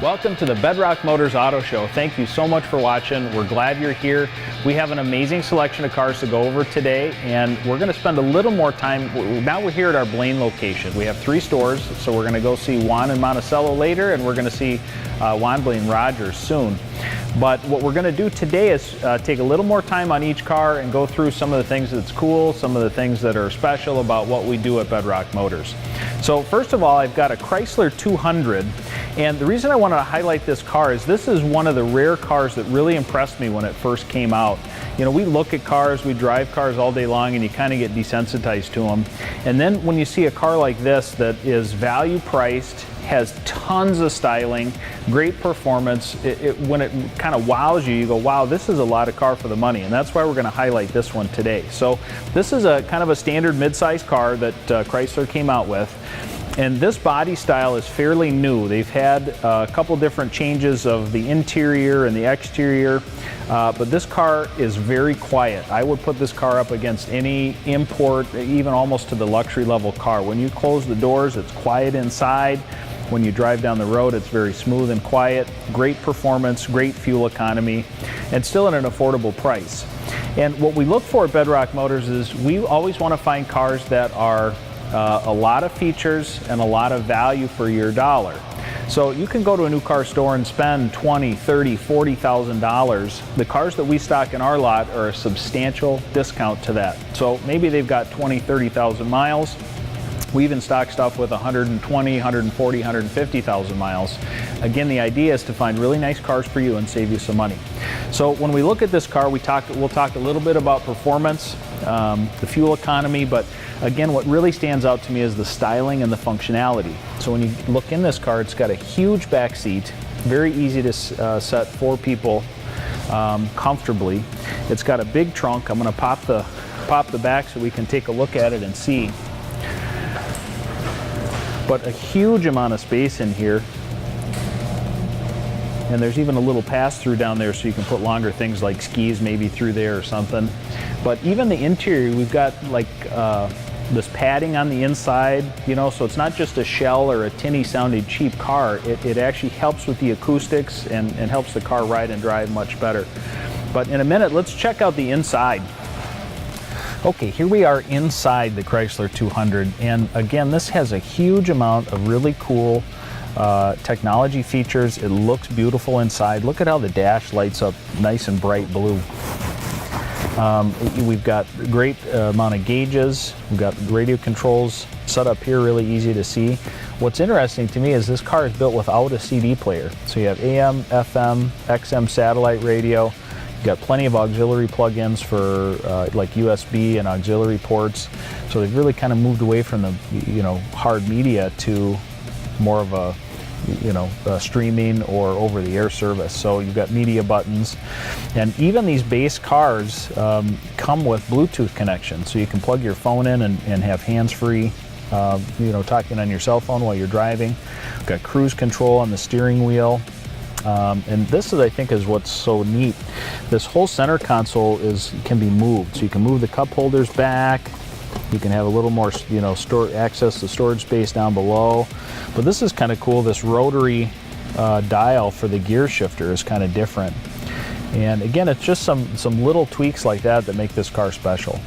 Welcome to the Bedrock Motors Auto Show. Thank you so much for watching. We're glad you're here. We have an amazing selection of cars to go over today, and we're going to spend a little more time. Now we're here at our Blaine location. We have 3 stores, so we're going to go see Juan in Monticello later, and we're going to see Juan Blaine Rogers soon. But what we're going to do today is take a little more time on each car and go through some of the things that's cool, some of the things that are special about what we do at Bedrock Motors. So first of all, I've got a Chrysler 200, and the reason I wanted to highlight this car is this is one of the rare cars that really impressed me when it first came out. You know, we look at cars, we drive cars all day long, and you kind of get desensitized to them. And then when you see a car like this that is value priced, has tons of styling, great performance, when it kind of wows you, you go, wow, this is a lot of car for the money, and that's why we're going to highlight this one today. So this is a kind of a standard mid-size car that Chrysler came out with. And this body style is fairly new. They've had a couple different changes of the interior and the exterior, but this car is very quiet. I would put this car up against any import, even almost to the luxury level car. When you close the doors, it's quiet inside. When you drive down the road, it's very smooth and quiet. Great performance, great fuel economy, and still at an affordable price. And what we look for at Bedrock Motors is we always want to find cars that are a lot of features and a lot of value for your dollar. So you can go to a new car store and spend $20,000, $30,000, $40,000. The cars that we stock in our lot are a substantial discount to that. So maybe they've got 20,000, 30,000 miles. We even stock stuff with 120, 140, 150,000 miles. Again, the idea is to find really nice cars for you and save you some money. So when we look at this car, we'll talk a little bit about performance, the fuel economy, but again, what really stands out to me is the styling and the functionality. So when you look in this car, it's got a huge back seat, very easy to set 4 people comfortably. It's got a big trunk. I'm going to pop the back so we can take a look at it and see. But a huge amount of space in here, and there's even a little pass-through down there so you can put longer things like skis maybe through there or something. But even the interior, we've got like this padding on the inside, you know, so it's not just a shell or a tinny sounding cheap car. It actually helps with the acoustics and helps the car ride and drive much better. But in a minute, let's check out the inside. Okay, here we are inside the Chrysler 200, and again, this has a huge amount of really cool technology features. It looks beautiful inside. Look at how the dash lights up nice and bright blue. We've got a great amount of gauges. We've got radio controls set up here, really easy to see. What's interesting to me is this car is built without a CD player. So you have AM, FM, XM satellite radio. You've got plenty of auxiliary plug-ins for like USB and auxiliary ports. So they've really kind of moved away from the hard media to more of a streaming or over-the-air service. So you've got media buttons, and even these base cars come with Bluetooth connection, so you can plug your phone in and have hands-free, talking on your cell phone while you're driving. We've got cruise control on the steering wheel. And this is, I think, is what's so neat. This whole center console can be moved, so you can move the cup holders back. You can have a little more, access to storage space down below. But this is kind of cool. This rotary dial for the gear shifter is kind of different. And again, it's just some little tweaks like that that make this car special.